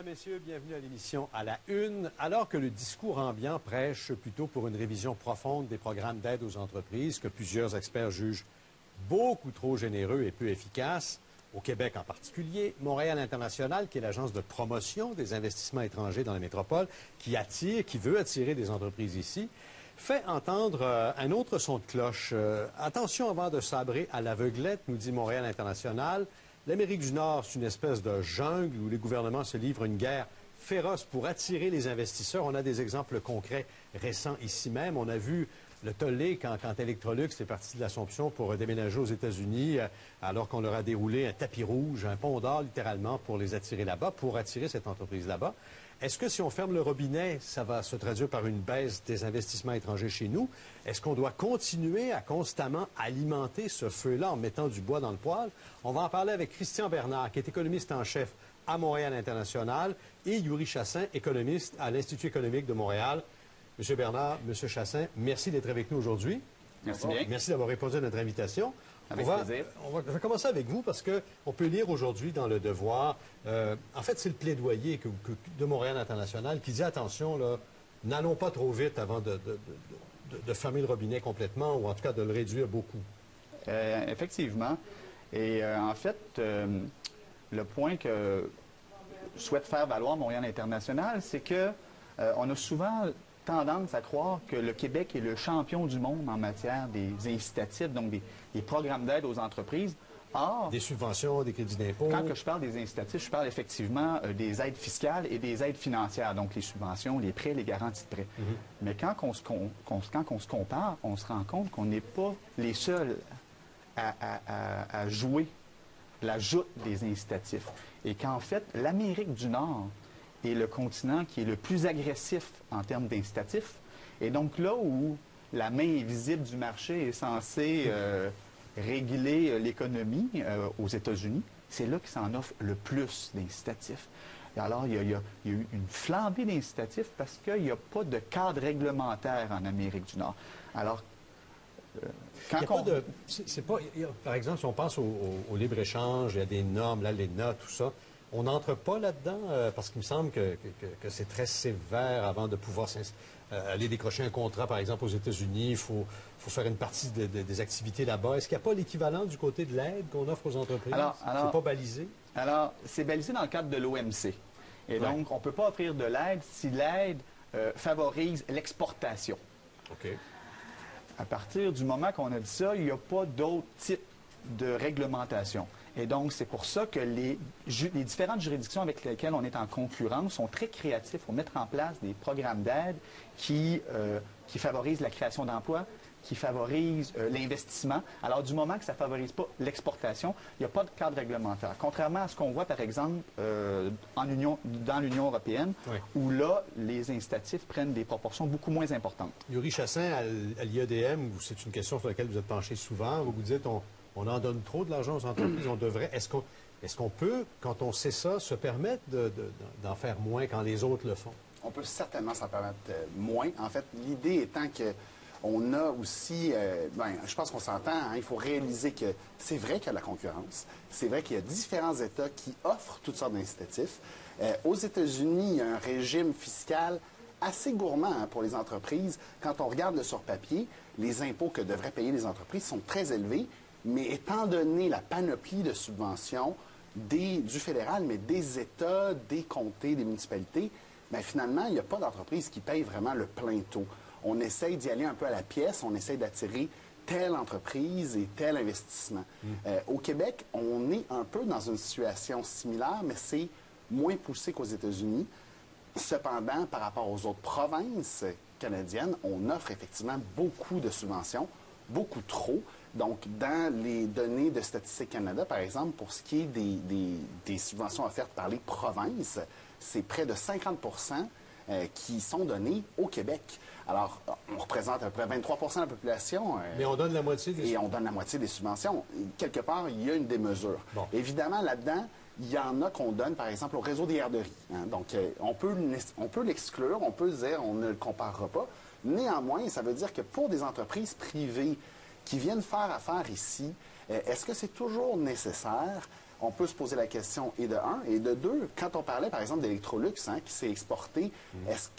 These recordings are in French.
messieurs, bienvenue à l'émission À la Une. Alors que le discours ambiant prêche plutôt pour une révision profonde des programmes d'aide aux entreprises que plusieurs experts jugent beaucoup trop généreux et peu efficaces, au Québec en particulier, Montréal International, qui est l'agence de promotion des investissements étrangers dans la métropole, qui veut attirer des entreprises ici, fait entendre un autre son de cloche. Attention avant de sabrer à l'aveuglette, nous dit Montréal International. L'Amérique du Nord, c'est une espèce de jungle où les gouvernements se livrent une guerre féroce pour attirer les investisseurs. On a des exemples concrets récents ici même. On a vu le tollé quand Electrolux est parti de l'Assomption pour déménager aux États-Unis, alors qu'on leur a déroulé un tapis rouge, un pont d'or littéralement pour les attirer là-bas, pour attirer cette entreprise là-bas. Est-ce que si on ferme le robinet, ça va se traduire par une baisse des investissements étrangers chez nous? Est-ce qu'on doit continuer à constamment alimenter ce feu-là en mettant du bois dans le poêle? On va en parler avec Christian Bernard, qui est économiste en chef à Montréal International, et Yuri Chassin, économiste à l'Institut économique de Montréal. Monsieur Bernard, Monsieur Chassin, merci d'être avec nous aujourd'hui. Merci bien. Merci d'avoir répondu à notre invitation. Avec plaisir. On va commencer avec vous parce qu'on peut lire aujourd'hui dans Le Devoir, en fait, c'est le plaidoyer de Montréal International qui dit attention, n'allons pas trop vite avant de fermer le robinet complètement ou en tout cas de le réduire beaucoup. Effectivement. Et en fait, le point que souhaite faire valoir Montréal International, c'est que on a souvent tendance à croire que le Québec est le champion du monde en matière des incitatifs, donc des programmes d'aide aux entreprises. Or, des subventions, des crédits d'impôt. Quand je parle des incitatifs, je parle effectivement des aides fiscales et des aides financières, donc les subventions, les prêts, les garanties de prêts. Mais quand on se compare, on se rend compte qu'on n'est pas les seuls à jouer la joute des incitatifs. Et qu'en fait, l'Amérique du Nord est le continent qui est le plus agressif en termes d'incitatifs. Et donc là où la main invisible du marché est censée réguler l'économie aux États-Unis, c'est là qu'il s'en offre le plus d'incitatifs. Et alors, il y a eu une flambée d'incitatifs parce qu'il n'y a pas de cadre réglementaire en Amérique du Nord. Alors, par exemple, si on pense au libre-échange, il y a des normes, là, l'ENA, tout ça, on n'entre pas là-dedans parce qu'il me semble que c'est très sévère avant de pouvoir aller décrocher un contrat, par exemple, aux États-Unis. Il faut faire une partie des activités là-bas. Est-ce qu'il n'y a pas l'équivalent du côté de l'aide qu'on offre aux entreprises? C'est pas balisé? Alors, c'est balisé dans le cadre de l'OMC. Et donc, on ne peut pas offrir de l'aide si l'aide favorise l'exportation. OK. À partir du moment qu'on a dit ça, il n'y a pas d'autre type de réglementation. Et donc, c'est pour ça que les différentes juridictions avec lesquelles on est en concurrence sont très créatifs pour mettre en place des programmes d'aide qui favorisent la création d'emplois, qui favorisent l'investissement. Alors, du moment que ça ne favorise pas l'exportation, il n'y a pas de cadre réglementaire. Contrairement à ce qu'on voit, par exemple, dans l'Union européenne, où là, les incitatifs prennent des proportions beaucoup moins importantes. Yuri Chassin, à l'IEDM, c'est une question sur laquelle vous êtes penché souvent. Vous dites, on en donne trop de l'argent aux entreprises, on devrait. Est-ce qu'on peut, quand on sait ça, se permettre d'en faire moins quand les autres le font? On peut certainement s'en permettre moins. En fait, l'idée étant que on a aussi, je pense qu'on s'entend, hein, il faut réaliser que c'est vrai qu'il y a de la concurrence. C'est vrai qu'il y a différents États qui offrent toutes sortes d'incitatifs. Aux États-Unis, il y a un régime fiscal assez gourmand pour les entreprises. Quand on regarde sur papier, les impôts que devraient payer les entreprises sont très élevés. Mais étant donné la panoplie de subventions du fédéral, mais des États, des comtés, des municipalités, bien, finalement, il n'y a pas d'entreprise qui paye vraiment le plein taux. On essaye d'y aller un peu à la pièce, on essaye d'attirer telle entreprise et tel investissement. Au Québec, on est un peu dans une situation similaire, mais c'est moins poussé qu'aux États-Unis. Cependant, par rapport aux autres provinces canadiennes, on offre effectivement beaucoup de subventions, beaucoup trop. Donc, dans les données de Statistique Canada, par exemple, pour ce qui est des subventions offertes par les provinces, c'est près de 50 qui sont données au Québec. Alors, on représente à peu près 23 de la population. Mais on donne la moitié des subventions. Et on donne la moitié des subventions. Quelque part, il y a une démesure. Bon. Évidemment, là-dedans, il y en a qu'on donne, par exemple, au réseau des garderies. Hein. Donc, on peut l'exclure, on peut dire on ne le comparera pas. Néanmoins, ça veut dire que pour des entreprises privées qui viennent faire affaire ici, est-ce que c'est toujours nécessaire on peut se poser la question, et de un. Et de deux, quand on parlait, par exemple, d'Electrolux, qui s'est exporté, est-ce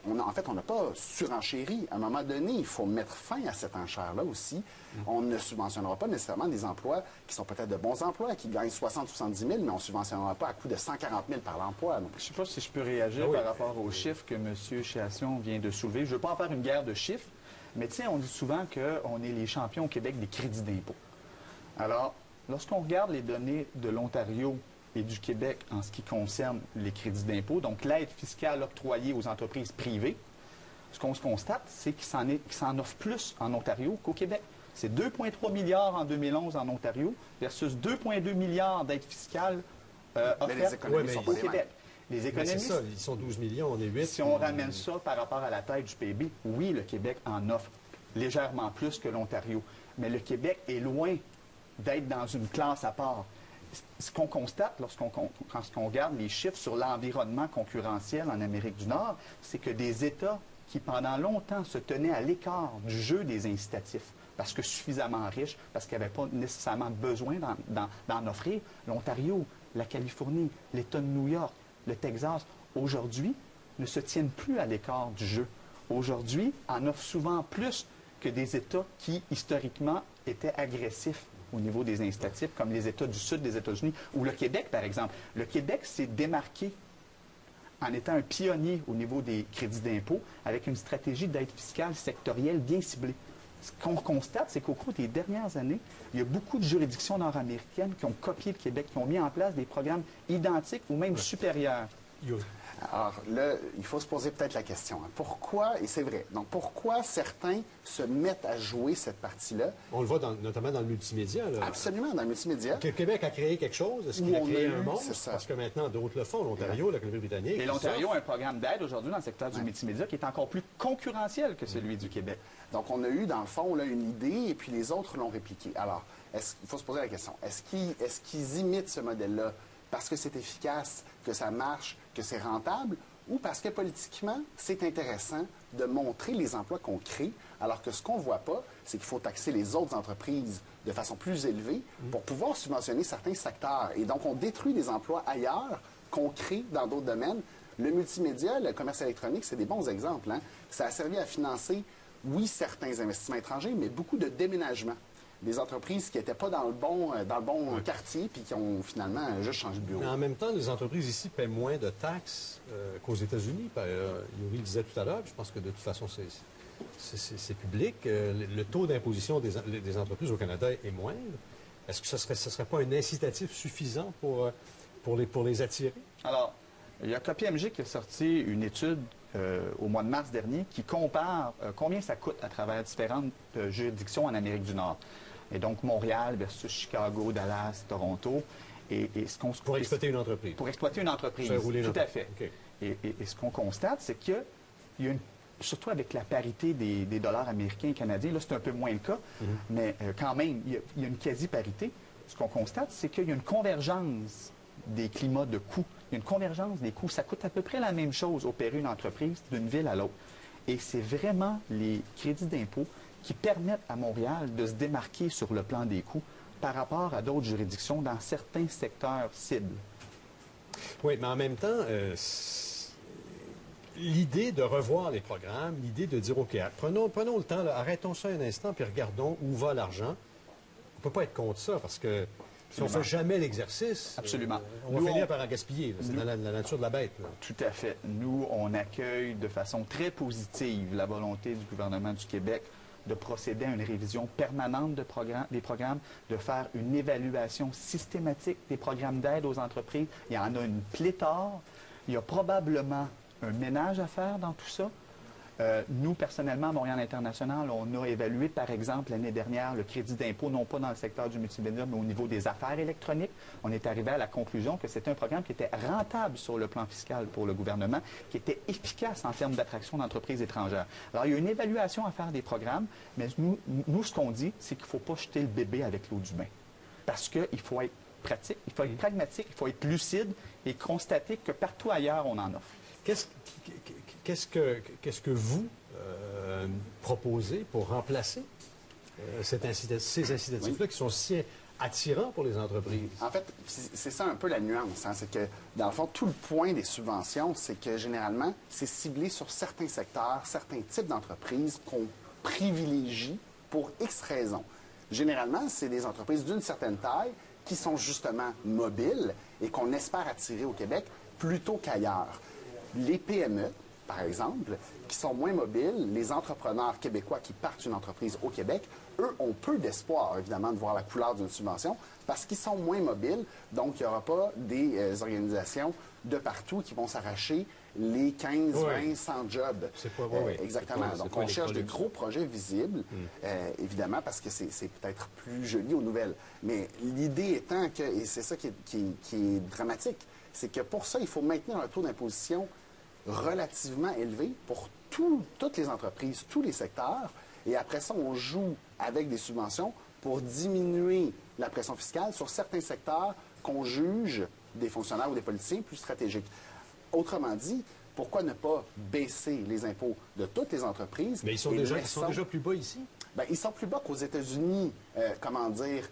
en fait, on n'a pas surenchéri? À un moment donné, il faut mettre fin à cette enchère-là aussi. On ne subventionnera pas nécessairement des emplois qui sont peut-être de bons emplois, qui gagnent 60 ou 70 000, mais on ne subventionnera pas à coût de 140 000 par l'emploi. Je ne sais pas si je peux réagir par rapport aux chiffres que M. Chassion vient de soulever. Je ne veux pas en faire une guerre de chiffres, mais tu sais, on dit souvent qu'on est les champions au Québec des crédits d'impôt. Alors, lorsqu'on regarde les données de l'Ontario et du Québec en ce qui concerne les crédits d'impôt, donc l'aide fiscale octroyée aux entreprises privées, ce qu'on se constate, c'est qu'il s'en offre plus en Ontario qu'au Québec. C'est 2,3 milliards en 2011 en Ontario versus 2,2 milliards d'aides fiscales offertes au Québec. Les économies, c'est ça, ils sont 12 millions, on est 8. Si on ramène ça par rapport à la taille du PIB, oui, le Québec en offre légèrement plus que l'Ontario. Mais le Québec est loin d'être dans une classe à part. Ce qu'on constate lorsqu'on regarde les chiffres sur l'environnement concurrentiel en Amérique du Nord, c'est que des États qui, pendant longtemps, se tenaient à l'écart du jeu des incitatifs, parce que suffisamment riches, parce qu'ils n'avaient pas nécessairement besoin d'en offrir, l'Ontario, la Californie, l'État de New York, le Texas, aujourd'hui, ne se tiennent plus à l'écart du jeu. Aujourd'hui, en offrent souvent plus que des États qui, historiquement, étaient agressifs au niveau des incitatifs, comme les États du sud des États-Unis, ou le Québec, par exemple. Le Québec s'est démarqué en étant un pionnier au niveau des crédits d'impôt, avec une stratégie d'aide fiscale sectorielle bien ciblée. Ce qu'on constate, c'est qu'au cours des dernières années, il y a beaucoup de juridictions nord-américaines qui ont copié le Québec, qui ont mis en place des programmes identiques ou même supérieurs. Alors là, il faut se poser peut-être la question. Pourquoi, et c'est vrai, donc pourquoi certains se mettent à jouer cette partie-là? On le voit notamment dans le multimédia. Là. Absolument, dans le multimédia. Que Québec a créé quelque chose? Est-ce qu'il a créé un monde? C'est ça. Parce que maintenant, d'autres le font. L'Ontario, la Colombie-Britannique. Et l'Ontario a un programme d'aide aujourd'hui dans le secteur du multimédia qui est encore plus concurrentiel que celui du Québec. Donc, on a eu, dans le fond, là, une idée, et puis les autres l'ont répliquée. Alors, il faut se poser la question. Est-ce qu'ils imitent ce modèle-là parce que c'est efficace, que ça marche, que c'est rentable, ou parce que politiquement, c'est intéressant de montrer les emplois qu'on crée, alors que ce qu'on ne voit pas, c'est qu'il faut taxer les autres entreprises de façon plus élevée pour pouvoir subventionner certains secteurs. Et donc, on détruit des emplois ailleurs qu'on crée dans d'autres domaines. Le multimédia, le commerce électronique, c'est des bons exemples. Ça a servi à financer, oui, certains investissements étrangers, mais beaucoup de déménagements. Des entreprises qui n'étaient pas dans le bon quartier puis qui ont finalement juste changé de bureau. Mais en même temps, les entreprises ici paient moins de taxes qu'aux États-Unis. Yuri le disait tout à l'heure, je pense que de toute façon, c'est public. Le taux d'imposition des entreprises au Canada est moindre. Est-ce que ce serait pas un incitatif suffisant pour les attirer? Alors, il y a KPMG qui a sorti une étude au mois de mars dernier qui compare combien ça coûte à travers différentes juridictions en Amérique du Nord. Et donc, Montréal versus Chicago, Dallas, Toronto. Pour exploiter une entreprise. Pour exploiter une entreprise, tout à fait. Okay. Et ce qu'on constate, c'est qu'il y a surtout avec la parité des dollars américains et canadiens, là, c'est un peu moins le cas, mais quand même, il y a une quasi-parité. Ce qu'on constate, c'est qu'il y a une convergence des climats de coûts. Il y a une convergence des coûts. Ça coûte à peu près la même chose opérer une entreprise d'une ville à l'autre. Et c'est vraiment les crédits d'impôt qui permettent à Montréal de se démarquer sur le plan des coûts par rapport à d'autres juridictions dans certains secteurs cibles. Oui, mais en même temps, l'idée de revoir les programmes, l'idée de dire, OK, prenons le temps, là, arrêtons ça un instant, puis regardons où va l'argent. On ne peut pas être contre ça, parce que si on ne fait jamais l'exercice, on va finir par en gaspiller. C'est dans la nature de la bête. Là. Tout à fait. Nous, on accueille de façon très positive la volonté du gouvernement du Québec de procéder à une révision permanente des programmes, de faire une évaluation systématique des programmes d'aide aux entreprises. Il y en a une pléthore. Il y a probablement un ménage à faire dans tout ça. Nous, personnellement, à Montréal International, on a évalué, par exemple, l'année dernière, le crédit d'impôt, non pas dans le secteur du multimédia, mais au niveau des affaires électroniques. On est arrivé à la conclusion que c'était un programme qui était rentable sur le plan fiscal pour le gouvernement, qui était efficace en termes d'attraction d'entreprises étrangères. Alors, il y a une évaluation à faire des programmes, mais nous ce qu'on dit, c'est qu'il ne faut pas jeter le bébé avec l'eau du bain. Parce qu'il faut être pratique, il faut être pragmatique, il faut être lucide et constater que partout ailleurs, on en offre. Qu'est-ce que vous proposez pour remplacer ces incitatifs-là qui sont si attirant pour les entreprises. En fait, c'est ça un peu la nuance. Hein, c'est que, dans le fond, tout le point des subventions, c'est que généralement, c'est ciblé sur certains secteurs, certains types d'entreprises qu'on privilégie pour X raisons. Généralement, c'est des entreprises d'une certaine taille qui sont justement mobiles et qu'on espère attirer au Québec plutôt qu'ailleurs. Les PME, par exemple, qui sont moins mobiles, les entrepreneurs québécois qui partent une entreprise au Québec, eux ont peu d'espoir, évidemment, de voir la couleur d'une subvention parce qu'ils sont moins mobiles. Donc, il n'y aura pas des organisations de partout qui vont s'arracher les 15, 20, 100 jobs. C'est pas exactement. Donc, on cherche des gros projets visibles, évidemment, parce que c'est peut-être plus joli aux nouvelles. Mais l'idée étant que, et c'est ça qui est dramatique, c'est que pour ça, il faut maintenir un taux d'imposition relativement élevé pour toutes les entreprises, tous les secteurs. Et après ça, on joue avec des subventions pour diminuer la pression fiscale sur certains secteurs qu'on juge, des fonctionnaires ou des politiciens, plus stratégiques. Autrement dit, pourquoi ne pas baisser les impôts de toutes les entreprises? Mais ils sont déjà plus bas ici? Bien, ils sont plus bas qu'aux États-Unis, comment dire,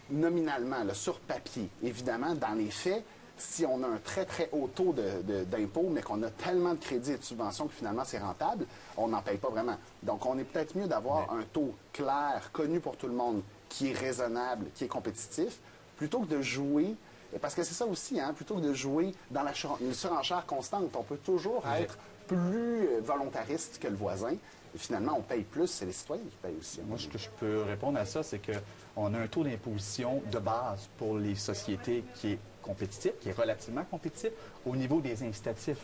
nominalement, là, sur papier. Évidemment, dans les faits, si on a un très, très haut taux d'impôt, mais qu'on a tellement de crédits et de subventions que finalement c'est rentable, on n'en paye pas vraiment. Donc, on est peut-être mieux d'avoir un taux clair, connu pour tout le monde, qui est raisonnable, qui est compétitif, plutôt que de jouer, parce que c'est ça aussi, hein, plutôt que de jouer dans la surenchère constante. On peut toujours être plus volontariste que le voisin. Et finalement, on paye plus, c'est les citoyens qui payent aussi. Moi, ce que je peux répondre à ça, c'est qu'on a un taux d'imposition de base pour les sociétés qui est compétitif, qui est relativement compétitif. Au niveau des incitatifs,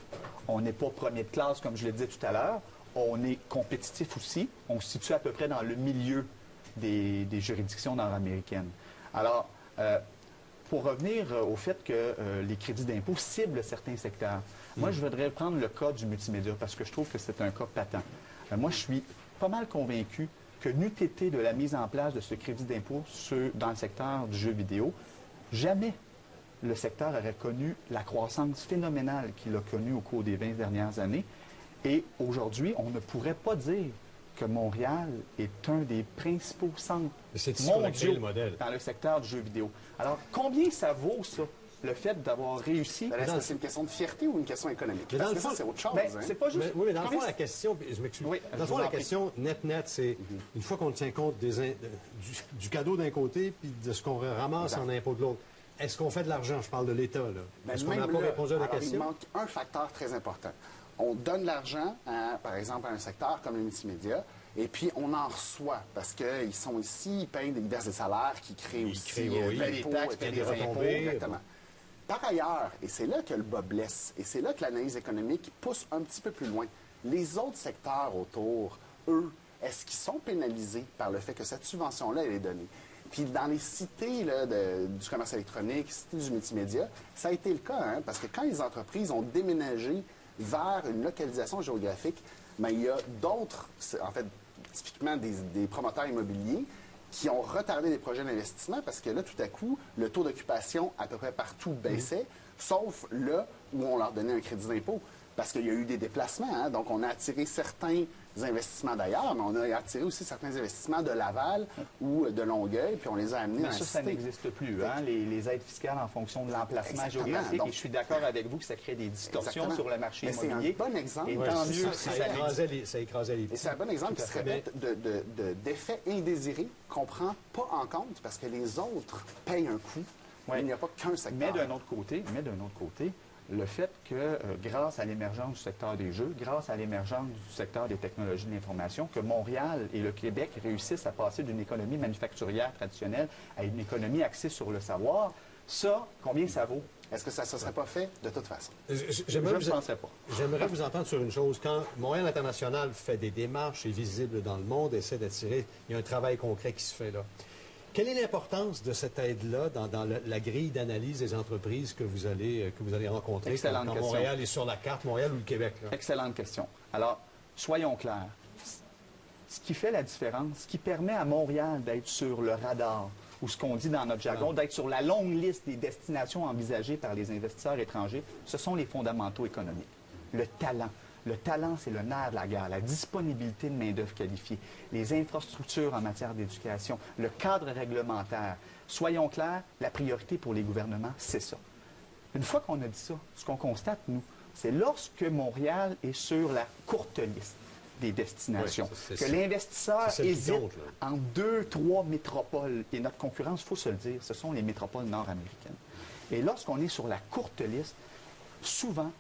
on n'est pas premier de classe, comme je l'ai dit tout à l'heure. On est compétitif aussi. On se situe à peu près dans le milieu des juridictions nord-américaines. Alors, pour revenir au fait que les crédits d'impôt ciblent certains secteurs, moi, je voudrais prendre le cas du multimédia parce que je trouve que c'est un cas patent. Moi, je suis pas mal convaincu que n'eût été de la mise en place de ce crédit d'impôt dans le secteur du jeu vidéo, jamais le secteur aurait connu la croissance phénoménale qu'il a connue au cours des 20 dernières années. Et aujourd'hui, on ne pourrait pas dire que Montréal est un des principaux centres mondiaux dans le secteur du jeu vidéo. Alors, combien ça vaut, ça, le fait d'avoir réussi? Est-ce que c'est une question de fierté ou une question économique? Mais dans Parce le que fond, ça, c'est autre chose. Ben, hein? c'est pas juste... Oui, mais dans le fond, la question, je m'excuse. Oui, dans le fond, la question net, c'est une fois qu'on tient compte du cadeau d'un côté puis de ce qu'on ramasse en impôt de l'autre, est-ce qu'on fait de l'argent? Je parle de l'État, là. Est-ce qu'on n'a pas répondu à la question? Il manque un facteur très important. On donne l'argent, par exemple, à un secteur comme le multimédia, et puis on en reçoit parce qu'ils sont ici, ils payent des salaires qui créent aussi des taxes, des impôts. Exactement. Par ailleurs, et c'est là que le bas blesse, et c'est là que l'analyse économique pousse un petit peu plus loin, les autres secteurs autour, eux, est-ce qu'ils sont pénalisés par le fait que cette subvention-là, elle est donnée? Puis dans les cités là, du commerce électronique, cités du multimédia, ça a été le cas, hein, parce que quand les entreprises ont déménagé vers une localisation géographique, bien, il y a d'autres, en fait, typiquement des promoteurs immobiliers, qui ont retardé des projets d'investissement parce que là, tout à coup, le taux d'occupation à peu près partout baissait, sauf là où on leur donnait un crédit d'impôt. Parce qu'il y a eu des déplacements, hein, donc on a attiré certains investissements d'ailleurs, mais on a attiré aussi certains investissements de Laval ou de Longueuil, puis on les a amenés dans la cité. Ça n'existe plus, hein, les aides fiscales en fonction de l'emplacement géographique. Donc, et je suis d'accord avec vous que ça crée des distorsions sur le marché immobilier. C'est un bon exemple. Et tant mieux si ça écrasait les prix. Et c'est un bon exemple qui serait d'effets indésirés qu'on ne prend pas en compte parce que les autres payent un coût. Il n'y a pas qu'un secteur. Mais d'un autre côté, le fait que, grâce à l'émergence du secteur des jeux, grâce à l'émergence du secteur des technologies de l'information, que Montréal et le Québec réussissent à passer d'une économie manufacturière traditionnelle à une économie axée sur le savoir, ça, combien ça vaut? Est-ce que ça ne serait pas fait de toute façon? Je ne penserais pas. J'aimerais vous entendre sur une chose. Quand Montréal International fait des démarches, est visible dans le monde, essaie d'attirer, il y a un travail concret qui se fait là. Quelle est l'importance de cette aide-là dans la grille d'analyse des entreprises que vous allez rencontrer quand Montréal est sur la carte, Montréal ou le Québec? Là? Excellente question. Alors, soyons clairs. Ce qui fait la différence, ce qui permet à Montréal d'être sur le radar, ou ce qu'on dit dans notre jargon, d'être sur la longue liste des destinations envisagées par les investisseurs étrangers, ce sont les fondamentaux économiques. Le talent, Le talent, c'est le nerf de la guerre. La disponibilité de main-d'œuvre qualifiée, les infrastructures en matière d'éducation, le cadre réglementaire. Soyons clairs, la priorité pour les gouvernements, c'est ça. Une fois qu'on a dit ça, ce qu'on constate, nous, c'est lorsque Montréal est sur la courte liste des destinations, que l'investisseur hésite en 2-3 métropoles. Et notre concurrence, il faut se le dire, ce sont les métropoles nord-américaines. Et lorsqu'on est sur la courte liste, souvent,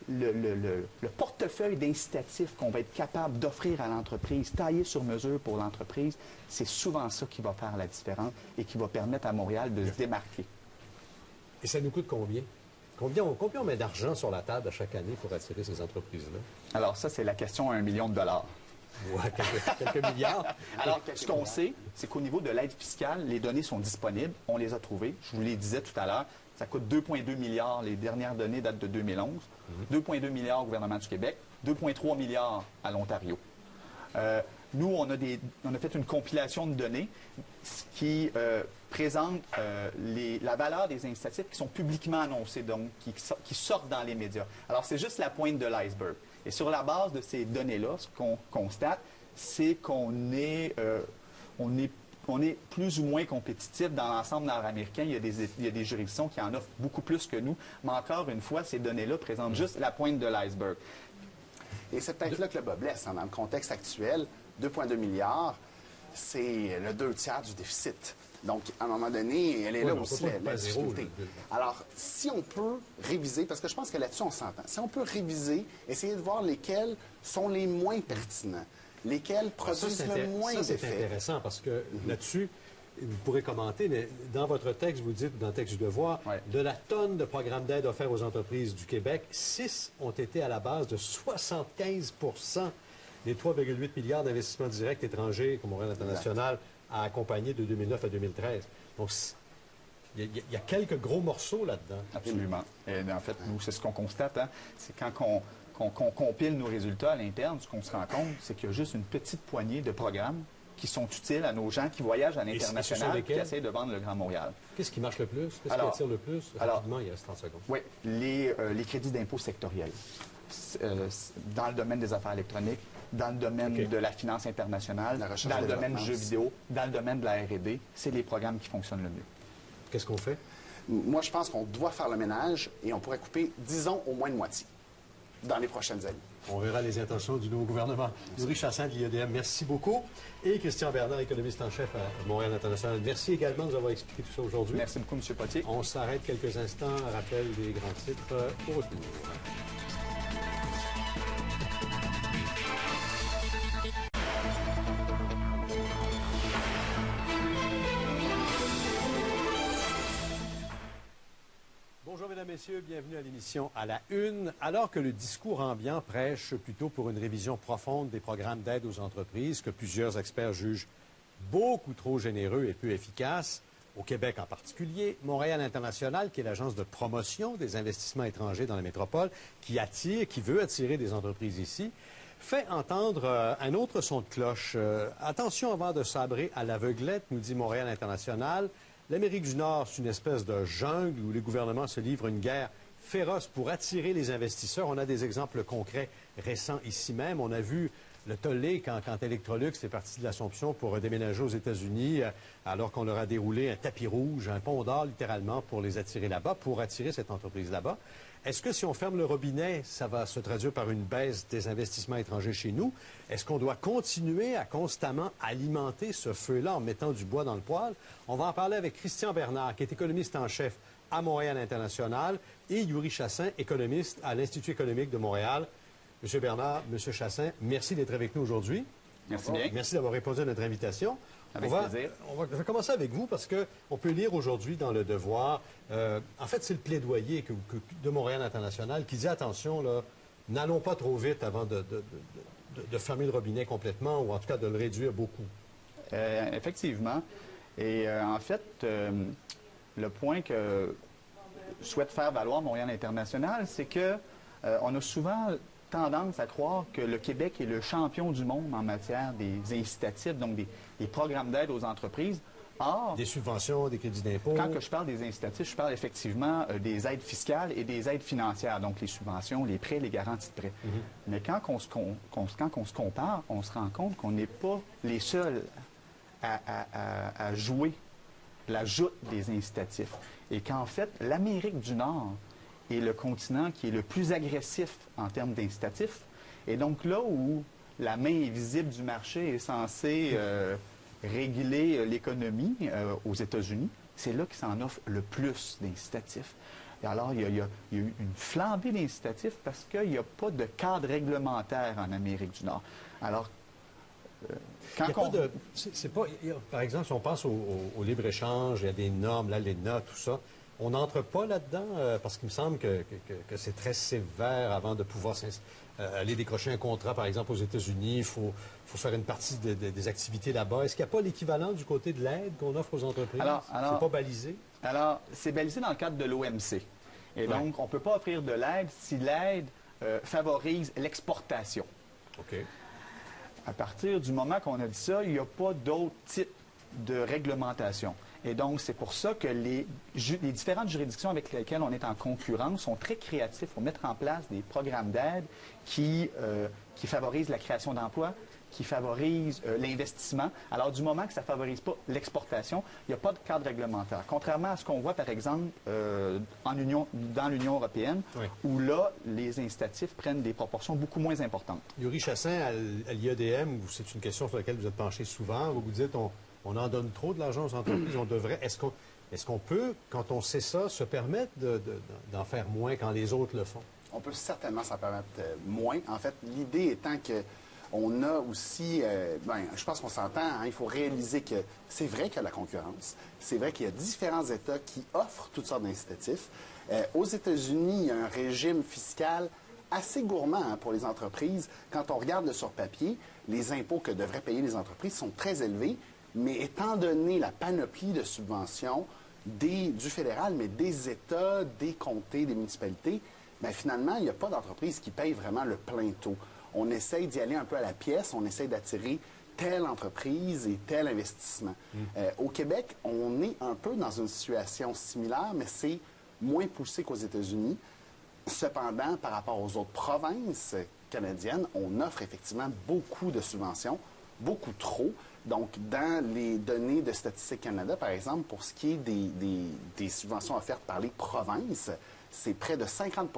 le portefeuille d'incitatifs qu'on va être capable d'offrir à l'entreprise, taillé sur mesure pour l'entreprise, c'est souvent ça qui va faire la différence et qui va permettre à Montréal de se démarquer. Et ça nous coûte combien? Combien on met d'argent sur la table à chaque année pour attirer ces entreprises-là? Alors ça, c'est la question à $1 million. Ouais, quelques milliards. Alors, ce qu'on sait, c'est qu'au niveau de l'aide fiscale, les données sont disponibles. On les a trouvées. Je vous les disais tout à l'heure. Ça coûte 2,2 milliards. Les dernières données datent de 2011. 2,2 milliards au gouvernement du Québec. 2,3 milliards à l'Ontario. Nous, on a fait une compilation de données qui présente la valeur des incitatifs qui sont publiquement annoncés, donc qui sortent dans les médias. Alors, c'est juste la pointe de l'iceberg. Et sur la base de ces données-là, ce qu'on constate, c'est qu'on est plus ou moins compétitif dans l'ensemble nord-américain. Il y a des juridictions qui en offrent beaucoup plus que nous. Mais encore une fois, ces données-là présentent juste la pointe de l'iceberg. Et c'est peut-être là que le bas blesse, hein, dans le contexte actuel. 2,2 milliards, c'est le 2/3 du déficit. Donc, à un moment donné, elle est là aussi, la difficulté. Alors, si on peut réviser, parce que je pense que là-dessus, on s'entend, si on peut réviser, essayer de voir lesquels sont les moins pertinents, lesquels produisent le moins d'effets. Ça, c'est intéressant, parce que là-dessus, vous pourrez commenter, mais dans votre texte, vous dites, dans le texte du Devoir, de la tonne de programmes d'aide offerts aux entreprises du Québec, 6 ont été à la base de 75 des 3,8 milliards d'investissements directs étrangers que Montréal International a accompagné de 2009 à 2013. Donc, il y a quelques gros morceaux là-dedans. Absolument. Et en fait, nous, c'est ce qu'on constate. Hein, c'est quand on compile nos résultats à l'interne, ce qu'on se rend compte, c'est qu'il y a juste une petite poignée de programmes qui sont utiles à nos gens qui voyagent à l'international et qui essayent de vendre le Grand Montréal. Qu'est-ce qui marche le plus? Qu'est-ce qui attire le plus? Rapidement, il reste 30 secondes. Oui, les crédits d'impôt sectoriels. Dans le domaine des affaires électroniques, dans le domaine de la finance internationale, dans le domaine du jeu vidéo, dans le domaine de la R&D, c'est les programmes qui fonctionnent le mieux. Qu'est-ce qu'on fait? Moi, je pense qu'on doit faire le ménage et on pourrait couper, disons, au moins de moitié dans les prochaines années. On verra les intentions du nouveau gouvernement. Yuri Chassin de l'IEDM, merci beaucoup. Et Christian Bernard, économiste en chef à Montréal International. Merci également de nous avoir expliqué tout ça aujourd'hui. Merci beaucoup, M. Potier. On s'arrête quelques instants. Rappel des grands titres au retour. Bonjour, mesdames, messieurs, bienvenue à l'émission À la Une. Alors que le discours ambiant prêche plutôt pour une révision profonde des programmes d'aide aux entreprises que plusieurs experts jugent beaucoup trop généreux et peu efficaces, au Québec en particulier, Montréal International, qui est l'agence de promotion des investissements étrangers dans la métropole, qui veut attirer des entreprises ici, fait entendre un autre son de cloche. Attention avant de sabrer à l'aveuglette, nous dit Montréal International. L'Amérique du Nord, c'est une espèce de jungle où les gouvernements se livrent une guerre féroce pour attirer les investisseurs. On a des exemples concrets récents ici même. On a vu le tollé quand Electrolux est parti de l'Assomption pour déménager aux États-Unis, alors qu'on leur a déroulé un tapis rouge, un pont d'or littéralement pour les attirer là-bas, pour attirer cette entreprise là-bas. Est-ce que si on ferme le robinet, ça va se traduire par une baisse des investissements étrangers chez nous? Est-ce qu'on doit continuer à constamment alimenter ce feu-là en mettant du bois dans le poêle? On va en parler avec Christian Bernard, qui est économiste en chef à Montréal International, et Yuri Chassin, économiste à l'Institut économique de Montréal. Monsieur Bernard, Monsieur Chassin, merci d'être avec nous aujourd'hui. Merci bien. Merci d'avoir répondu à notre invitation. Avec plaisir. On va commencer avec vous parce qu'on peut lire aujourd'hui dans Le Devoir, en fait, c'est le plaidoyer de Montréal International qui dit, attention, là, n'allons pas trop vite avant de fermer le robinet complètement ou en tout cas de le réduire beaucoup. Effectivement. Et en fait, le point que souhaite faire valoir Montréal International, c'est que on a souvent tendance à croire que le Québec est le champion du monde en matière des incitatifs, donc des programmes d'aide aux entreprises. Des subventions, des crédits d'impôt. Quand que je parle des incitatifs, je parle effectivement des aides fiscales et des aides financières, donc les subventions, les prêts, les garanties de prêts. Mais quand on se compare, on se rend compte qu'on n'est pas les seuls à jouer la joute des incitatifs. Et qu'en fait, l'Amérique du Nord est le continent qui est le plus agressif en termes d'incitatifs. Et donc là où la main invisible du marché est censée réguler l'économie aux États-Unis, c'est là qu'il s'en offre le plus d'incitatifs. Et alors, il y a eu une flambée d'incitatifs parce qu'il n'y a pas de cadre réglementaire en Amérique du Nord. Alors, par exemple, si on pense au libre-échange, il y a des normes, l'ALENA, tout ça, on n'entre pas là-dedans parce qu'il me semble que c'est très sévère avant de pouvoir aller décrocher un contrat, par exemple, aux États-Unis. Il faut faire une partie des activités là-bas. Est-ce qu'il n'y a pas l'équivalent du côté de l'aide qu'on offre aux entreprises? C'est pas balisé? Alors, c'est balisé dans le cadre de l'OMC. Et donc, on ne peut pas offrir de l'aide si l'aide favorise l'exportation. OK. À partir du moment qu'on a dit ça, il n'y a pas d'autre type de réglementation. Et donc, c'est pour ça que les différentes juridictions avec lesquelles on est en concurrence sont très créatifs pour mettre en place des programmes d'aide qui favorisent la création d'emplois, qui favorisent l'investissement. Alors, du moment que ça ne favorise pas l'exportation, il n'y a pas de cadre réglementaire. Contrairement à ce qu'on voit, par exemple, dans l'Union européenne, où là, les incitatifs prennent des proportions beaucoup moins importantes. Yuri Chassin, à l'IEDM, c'est une question sur laquelle vous êtes penché souvent, vous dites on en donne trop de l'argent aux entreprises, on devrait. Est-ce qu'on peut, quand on sait ça, se permettre d'en faire moins quand les autres le font? On peut certainement s'en permettre moins. En fait, l'idée étant que on a aussi, je pense qu'on s'entend, hein, il faut réaliser que c'est vrai qu'il y a de la concurrence. C'est vrai qu'il y a différents États qui offrent toutes sortes d'incitatifs. Aux États-Unis, il y a un régime fiscal assez gourmand hein, pour les entreprises. Quand on regarde sur papier, les impôts que devraient payer les entreprises sont très élevés, mais étant donné la panoplie de subventions du fédéral, mais des États, des comtés, des municipalités, bien, finalement, il n'y a pas d'entreprise qui paye vraiment le plein taux. On essaye d'y aller un peu à la pièce, on essaye d'attirer telle entreprise et tel investissement. Au Québec, on est un peu dans une situation similaire, mais c'est moins poussé qu'aux États-Unis. Cependant, par rapport aux autres provinces canadiennes, on offre effectivement beaucoup de subventions, beaucoup trop. Donc, dans les données de Statistique Canada, par exemple, pour ce qui est des subventions offertes par les provinces, c'est près de 50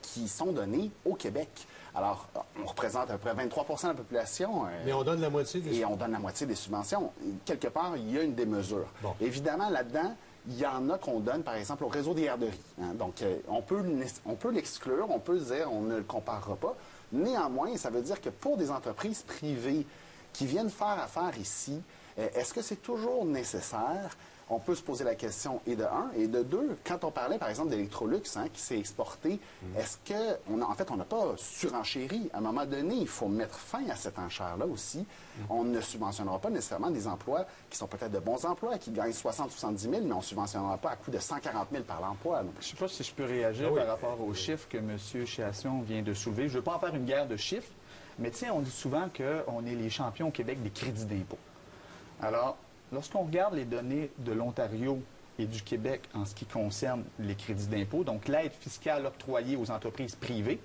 qui sont données au Québec. Alors, on représente à peu près 23 de la population. Mais on donne la moitié des subventions. Et on donne la moitié des subventions. Quelque part, il y a une démesure. Bon. Évidemment, là-dedans, il y en a qu'on donne, par exemple, au réseau des garderies. Hein. Donc, on peut l'exclure, on peut dire on ne le comparera pas. Néanmoins, ça veut dire que pour des entreprises privées qui viennent faire affaire ici, est-ce que c'est toujours nécessaire? On peut se poser la question, et de un. Et de deux, quand on parlait, par exemple, d'Electrolux hein, qui s'est exporté, est-ce qu'on n'a pas surenchéri? À un moment donné, il faut mettre fin à cette enchère-là aussi. On ne subventionnera pas nécessairement des emplois qui sont peut-être de bons emplois, qui gagnent 60-70 000, mais on ne subventionnera pas à coût de 140 000 par l'emploi. Je ne sais pas si je peux réagir par rapport aux chiffres que M. Chasson vient de soulever. Je ne veux pas en faire une guerre de chiffres, mais tu sais, on dit souvent qu'on est les champions au Québec des crédits d'impôt. Alors, lorsqu'on regarde les données de l'Ontario et du Québec en ce qui concerne les crédits d'impôt, donc l'aide fiscale octroyée aux entreprises privées,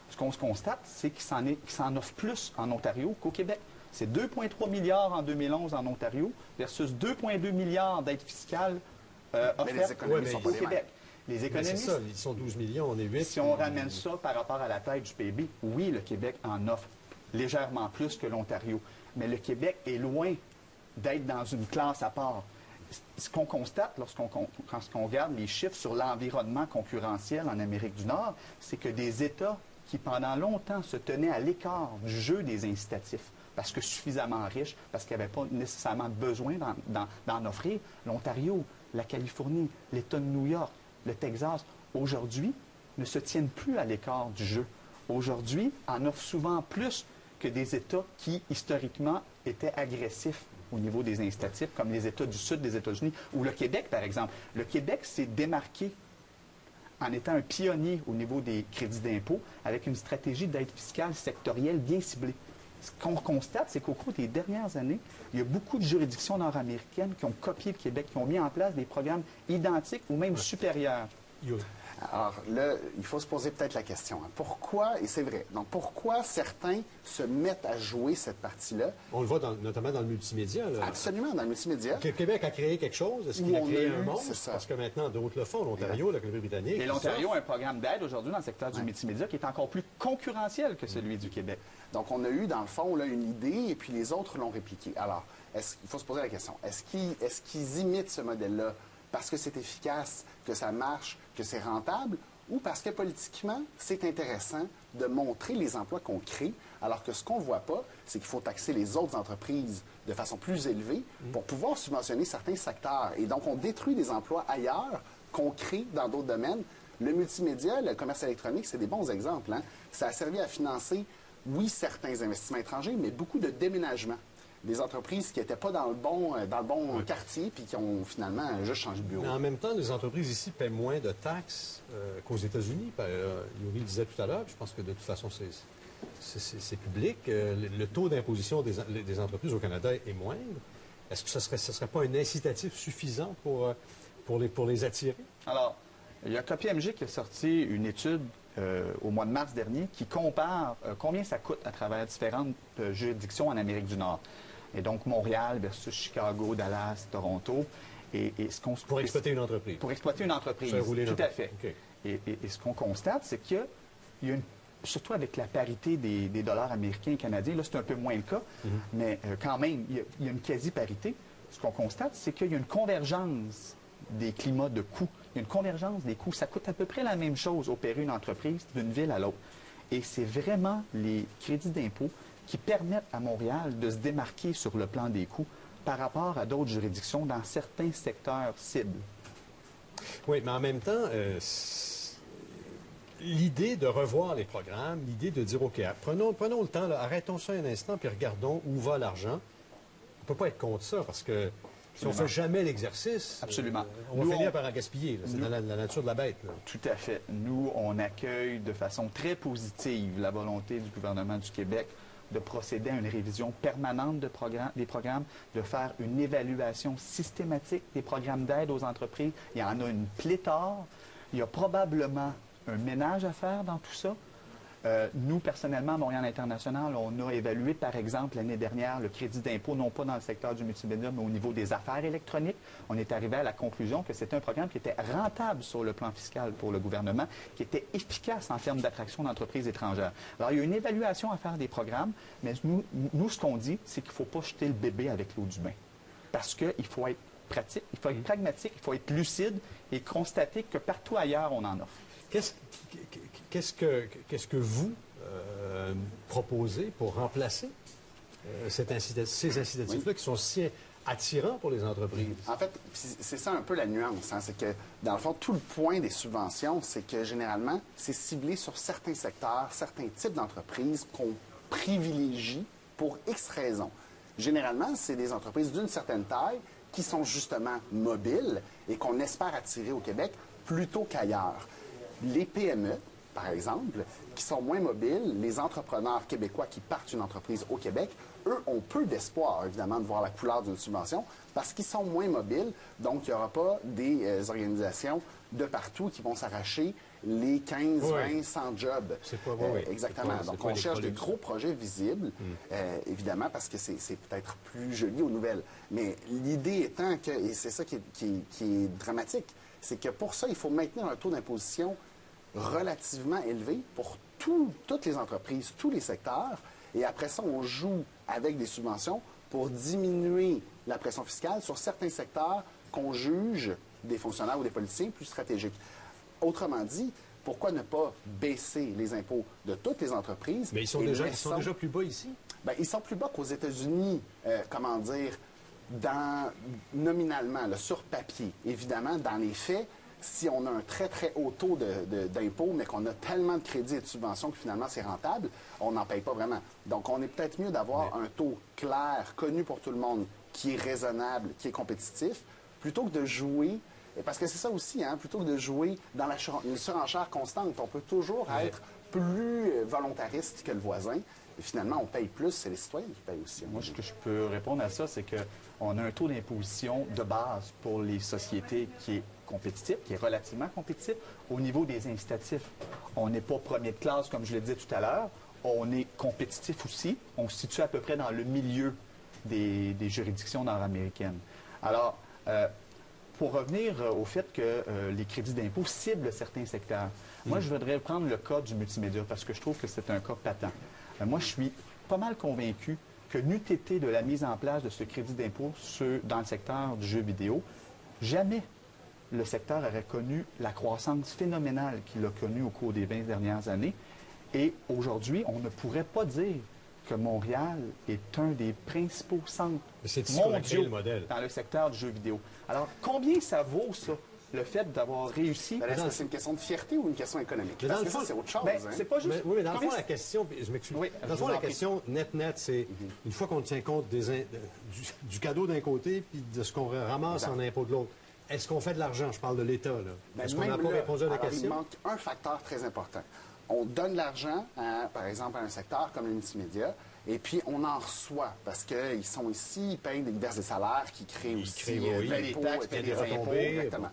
ce qu'on se constate, c'est qu'il s'en offre plus en Ontario qu'au Québec. C'est 2,3 milliards en 2011 en Ontario versus 2,2 milliards d'aides fiscales offertes au Québec. Les économistes, c'est ça, ils sont 12 millions, on est 8. Si on ramène ça par rapport à la taille du PIB, oui, le Québec en offre légèrement plus que l'Ontario. Mais le Québec est loin d'être dans une classe à part. Ce qu'on constate lorsqu'on regarde les chiffres sur l'environnement concurrentiel en Amérique du Nord, c'est que des États qui, pendant longtemps, se tenaient à l'écart du jeu des incitatifs, parce que suffisamment riches, parce qu'ils n'avaient pas nécessairement besoin d'en offrir, l'Ontario, la Californie, l'État de New York, le Texas, aujourd'hui, ne se tiennent plus à l'écart du jeu. Aujourd'hui, en offrent souvent plus que des États qui, historiquement, étaient agressifs au niveau des incitatifs, comme les États du sud des États-Unis, ou le Québec, par exemple. Le Québec s'est démarqué en étant un pionnier au niveau des crédits d'impôt, avec une stratégie d'aide fiscale sectorielle bien ciblée. Ce qu'on constate, c'est qu'au cours des dernières années, il y a beaucoup de juridictions nord-américaines qui ont copié le Québec, qui ont mis en place des programmes identiques ou même supérieurs. Alors là, il faut se poser peut-être la question. Pourquoi, et c'est vrai, donc pourquoi certains se mettent à jouer cette partie-là? On le voit notamment dans le multimédia. Là. Absolument, dans le multimédia. Que le Québec a créé quelque chose. Est-ce qu'il a créé un monde? C'est ça. Parce que maintenant, d'autres le font. L'Ontario, la Colombie-Britannique. Et l'Ontario a un programme d'aide aujourd'hui dans le secteur du multimédia qui est encore plus concurrentiel que celui du Québec. Donc, on a eu, dans le fond, là, une idée et puis les autres l'ont répliquée. Alors, il faut se poser la question. Est-ce qu'ils imitent ce modèle-là parce que c'est efficace, que ça marche, que c'est rentable, ou parce que politiquement, c'est intéressant de montrer les emplois qu'on crée, alors que ce qu'on ne voit pas, c'est qu'il faut taxer les autres entreprises de façon plus élevée pour pouvoir subventionner certains secteurs. Et donc, on détruit des emplois ailleurs qu'on crée dans d'autres domaines. Le multimédia, le commerce électronique, c'est des bons exemples. Hein? Ça a servi à financer, oui, certains investissements étrangers, mais beaucoup de déménagements. Des entreprises qui n'étaient pas dans le bon quartier puis qui ont finalement juste changé de bureau. Mais en même temps, les entreprises ici paient moins de taxes qu'aux États-Unis. Yuri le disait tout à l'heure, je pense que de toute façon, c'est public. Le taux d'imposition des entreprises au Canada est moindre. Est-ce que ce serait pas un incitatif suffisant pour les attirer? Alors, il y a KPMG qui a sorti une étude au mois de mars dernier qui compare combien ça coûte à travers différentes juridictions en Amérique du Nord. Et donc, Montréal versus Chicago, Dallas, Toronto. Pour exploiter une entreprise. Pour exploiter une entreprise, tout à fait. Okay. Et ce qu'on constate, c'est qu'il y a surtout avec la parité des dollars américains et canadiens, là, c'est un peu moins le cas, mais quand même, il y a une quasi-parité. Ce qu'on constate, c'est qu'il y a une convergence des climats de coûts. Il y a une convergence des coûts. Ça coûte à peu près la même chose opérer une entreprise d'une ville à l'autre. Et c'est vraiment les crédits d'impôt qui permettent à Montréal de se démarquer sur le plan des coûts par rapport à d'autres juridictions dans certains secteurs cibles. Oui, mais en même temps, l'idée de revoir les programmes, l'idée de dire, OK, prenons le temps, là, arrêtons ça un instant, puis regardons où va l'argent. On ne peut pas être contre ça, parce que si on ne fait jamais l'exercice, on va finir par en gaspiller. C'est dans la nature de la bête. Là. Tout à fait. Nous, on accueille de façon très positive la volonté du gouvernement du Québec de procéder à une révision permanente des programmes, de faire une évaluation systématique des programmes d'aide aux entreprises. Il y en a une pléthore. Il y a probablement un ménage à faire dans tout ça. Nous, personnellement, à Montréal International, on a évalué, par exemple, l'année dernière, le crédit d'impôt, non pas dans le secteur du multimédia, mais au niveau des affaires électroniques. On est arrivé à la conclusion que c'était un programme qui était rentable sur le plan fiscal pour le gouvernement, qui était efficace en termes d'attraction d'entreprises étrangères. Alors, il y a une évaluation à faire des programmes, mais nous ce qu'on dit, c'est qu'il ne faut pas jeter le bébé avec l'eau du bain. Parce qu'il faut être pratique, il faut être pragmatique, il faut être lucide et constater que partout ailleurs, on en offre. Qu'est-ce que vous proposez pour remplacer ces incitatifs-là qui sont si attirants pour les entreprises? En fait, c'est ça un peu la nuance. Hein, c'est que, dans le fond, tout le point des subventions, c'est que généralement, c'est ciblé sur certains secteurs, certains types d'entreprises qu'on privilégie pour X raisons. Généralement, c'est des entreprises d'une certaine taille qui sont justement mobiles et qu'on espère attirer au Québec plutôt qu'ailleurs. Les PME, par exemple, qui sont moins mobiles, les entrepreneurs québécois qui partent une entreprise au Québec, eux ont peu d'espoir, évidemment, de voir la couleur d'une subvention parce qu'ils sont moins mobiles. Donc, il n'y aura pas des organisations de partout qui vont s'arracher les 15, 20, 100 jobs. C'est pas exactement. Donc, on cherche des gros projets visibles, évidemment, parce que c'est peut-être plus joli aux nouvelles. Mais l'idée étant que, et c'est ça qui est dramatique, c'est que pour ça, il faut maintenir un taux d'imposition relativement élevé pour toutes les entreprises, tous les secteurs. Et après ça, on joue avec des subventions pour diminuer la pression fiscale sur certains secteurs qu'on juge des fonctionnaires ou des politiciens plus stratégiques. Autrement dit, pourquoi ne pas baisser les impôts de toutes les entreprises? Mais ils sont déjà plus bas ici? Bien, ils sont plus bas qu'aux États-Unis, nominalement, là, sur papier. Évidemment, dans les faits, si on a un très, très haut taux d'impôt, mais qu'on a tellement de crédits et de subventions que finalement c'est rentable, on n'en paye pas vraiment. Donc, on est peut-être mieux d'avoir un taux clair, connu pour tout le monde, qui est raisonnable, qui est compétitif, plutôt que de jouer, parce que c'est ça aussi, hein, plutôt que de jouer dans une surenchère constante. On peut toujours être plus volontariste que le voisin. Et finalement, on paye plus, c'est les citoyens qui payent aussi. Moi, ce que je peux répondre à ça, c'est qu'on a un taux d'imposition de base pour les sociétés qui est compétitif, qui est relativement compétitif. Au niveau des incitatifs, on n'est pas premier de classe, comme je l'ai dit tout à l'heure. On est compétitif aussi. On se situe à peu près dans le milieu des juridictions nord-américaines. Alors, pour revenir au fait que les crédits d'impôt ciblent certains secteurs, moi, je voudrais prendre le cas du multimédia parce que je trouve que c'est un cas patent. Moi, je suis pas mal convaincu que n'eût été de la mise en place de ce crédit d'impôt dans le secteur du jeu vidéo, jamais le secteur aurait connu la croissance phénoménale qu'il a connue au cours des 20 dernières années. Et aujourd'hui, on ne pourrait pas dire que Montréal est un des principaux centres mondiaux dans le secteur du jeu vidéo. Alors, combien ça vaut, ça, le fait d'avoir réussi? Est-ce que c'est une question de fierté ou une question économique? Parce que ça, c'est autre chose. C'est pas juste... Oui, mais dans le fond, la question... Je m'excuse. Oui, dans le fond, la question net, c'est une fois qu'on tient compte du cadeau d'un côté puis de ce qu'on ramasse en impôt de l'autre, est-ce qu'on fait de l'argent? Je parle de l'État, là. Est-ce qu'on n'a pas répondu à la question? Il manque un facteur très important. On donne de l'argent, par exemple, à un secteur comme le multimédia, et puis on en reçoit parce qu'ils sont ici, ils versent des salaires qui créent aussi des taxes, des impôts. Exactement.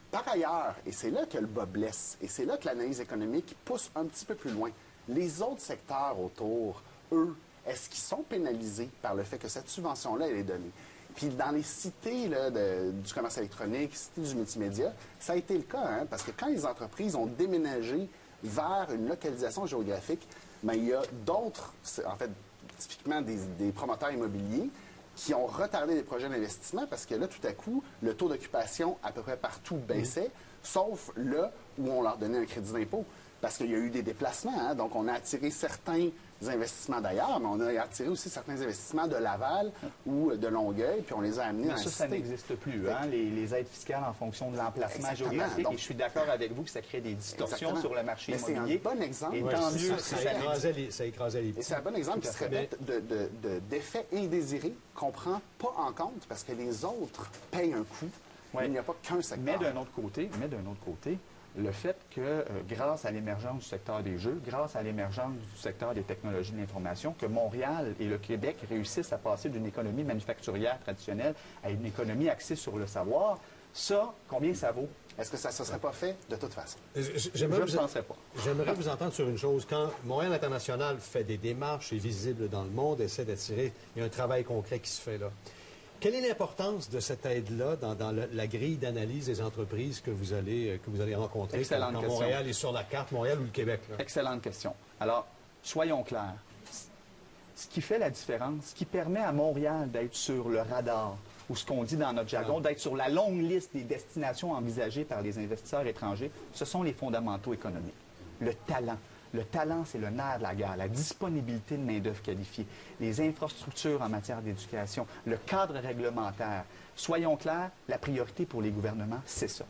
Par ailleurs, et c'est là que le bas blesse, et c'est là que l'analyse économique pousse un petit peu plus loin, les autres secteurs autour, eux, est-ce qu'ils sont pénalisés par le fait que cette subvention-là, elle est donnée? Puis dans les cités là, du commerce électronique, cités du multimédia, ça a été le cas, hein, parce que quand les entreprises ont déménagé vers une localisation géographique, bien, il y a d'autres, en fait, typiquement des promoteurs immobiliers, qui ont retardé des projets d'investissement parce que là, tout à coup, le taux d'occupation à peu près partout baissait, sauf là où on leur donnait un crédit d'impôt. Parce qu'il y a eu des déplacements, hein, donc on a attiré certains investissements d'ailleurs, mais on a attiré aussi certains investissements de Laval ou de Longueuil, puis on les a amenés dans la cité. Ça n'existe plus, hein, les aides fiscales en fonction de l'emplacement géographique. Donc, et je suis d'accord avec vous que ça crée des distorsions sur le marché immobilier. C'est un bon exemple. Et tant mieux, ça écrasait les prix. Et c'est un bon exemple qui serait d'effets indésirés qu'on ne prend pas en compte parce que les autres payent un coût. Il n'y a pas qu'un secteur. Mais d'un autre côté, le fait que, grâce à l'émergence du secteur des jeux, grâce à l'émergence du secteur des technologies de l'information, que Montréal et le Québec réussissent à passer d'une économie manufacturière traditionnelle à une économie axée sur le savoir, ça, combien ça vaut? Est-ce que ça ne serait pas fait de toute façon? Je ne penserais pas. J'aimerais vous entendre sur une chose. Quand Montréal International fait des démarches, est visible dans le monde, essaie d'attirer, il y a un travail concret qui se fait là. Quelle est l'importance de cette aide-là dans la grille d'analyse des entreprises que vous allez rencontrer? Excellente question. Montréal est sur la carte, Montréal ou le Québec? Là? Excellente question. Alors, soyons clairs. Ce qui fait la différence, ce qui permet à Montréal d'être sur le radar, ou ce qu'on dit dans notre jargon, d'être sur la longue liste des destinations envisagées par les investisseurs étrangers, ce sont les fondamentaux économiques. Le talent. Le talent, c'est le nerf de la guerre, la disponibilité de main-d'œuvre qualifiée, les infrastructures en matière d'éducation, le cadre réglementaire. Soyons clairs, la priorité pour les gouvernements, c'est ça.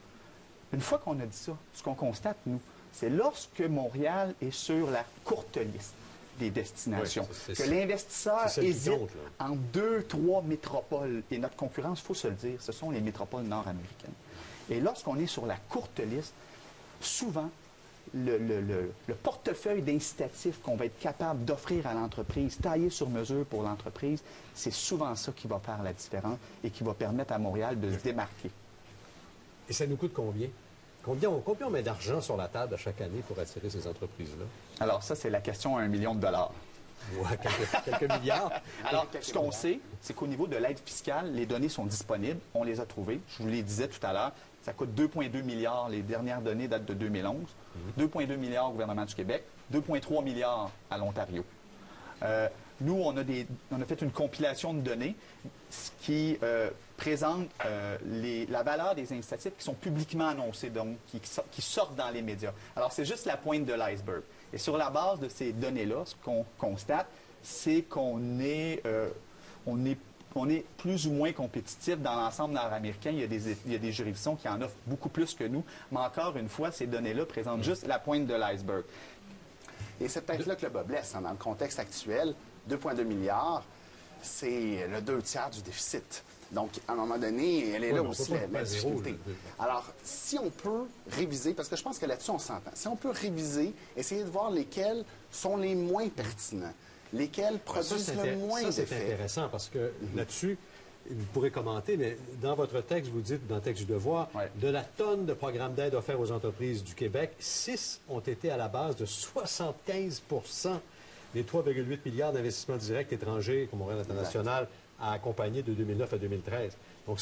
Une fois qu'on a dit ça, ce qu'on constate, nous, c'est lorsque Montréal est sur la courte liste des destinations, que l'investisseur hésite en 2-3 métropoles. Et notre concurrence, il faut se le dire, ce sont les métropoles nord-américaines. Et lorsqu'on est sur la courte liste, souvent, le portefeuille d'incitatifs qu'on va être capable d'offrir à l'entreprise, taillé sur mesure pour l'entreprise, c'est souvent ça qui va faire la différence et qui va permettre à Montréal de se démarquer. Et ça nous coûte combien? Combien on met d'argent sur la table à chaque année pour attirer ces entreprises-là? Alors ça, c'est la question à $1 million. Ouais, quelques milliards. Alors, ce qu'on sait, c'est qu'au niveau de l'aide fiscale, les données sont disponibles. On les a trouvées. Je vous les disais tout à l'heure. Ça coûte 2,2 milliards. Les dernières données datent de 2011. 2,2 milliards au gouvernement du Québec. 2,3 milliards à l'Ontario. Nous, on a fait une compilation de données qui présente la valeur des incitatifs qui sont publiquement annoncés, donc qui sortent dans les médias. Alors, c'est juste la pointe de l'iceberg. Et sur la base de ces données-là, ce qu'on constate, c'est qu'on est plus ou moins compétitif dans l'ensemble nord-américain. Il y a des juridictions qui en offrent beaucoup plus que nous. Mais encore une fois, ces données-là présentent juste la pointe de l'iceberg. Et c'est peut-être là que le bas blesse. Hein, dans le contexte actuel, 2,2 milliards, c'est le 2/3 du déficit. Donc, à un moment donné, elle est là aussi, la difficulté. Alors, si on peut réviser, parce que je pense que là-dessus, on s'entend, si on peut réviser, essayer de voir lesquels sont les moins pertinents, lesquels produisent le moins Ça, c'est d'effets. intéressant parce que là-dessus, vous pourrez commenter, mais dans votre texte, vous dites, dans le texte du Devoir, Ouais. de la tonne de programmes d'aide offerts aux entreprises du Québec, 6 ont été à la base de 75 des 3,8 milliards d'investissements directs étrangers que Montréal International a accompagnés de 2009 à 2013. Donc,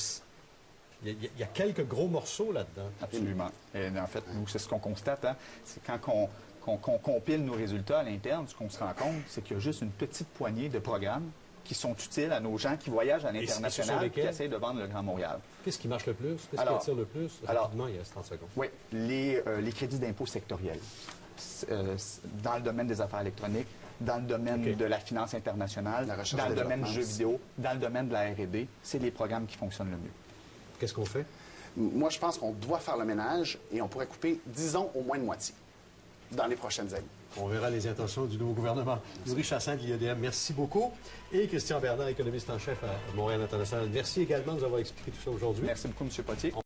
il y a quelques gros morceaux là-dedans. Absolument. Et en fait, nous, c'est ce qu'on constate. Hein. C'est quand on compile nos résultats à l'interne, ce qu'on se rend compte, c'est qu'il y a juste une petite poignée de programmes qui sont utiles à nos gens qui voyagent à ce sont l'international et qui lesquels? essayent de vendre le Grand Montréal. Qu'est-ce qui marche le plus? Qu'est-ce qui Alors, attire le plus? Rapidement, il reste 30 secondes. Oui, les crédits d'impôt sectoriels. Dans le domaine des affaires électroniques, dans le domaine de la finance internationale, La recherche dans et le domaine du développement jeu aussi. vidéo, dans le domaine de la R&D, c'est les programmes qui fonctionnent le mieux. Qu'est-ce qu'on fait? Moi, je pense qu'on doit faire le ménage et on pourrait couper, disons, au moins de moitié dans les prochaines années. On verra les intentions du nouveau gouvernement. Louis Chassin de l'IEDM, merci beaucoup. Et Christian Bernard, économiste en chef à Montréal International. Merci également de nous avoir expliqué tout ça aujourd'hui. Merci beaucoup, M. Potier.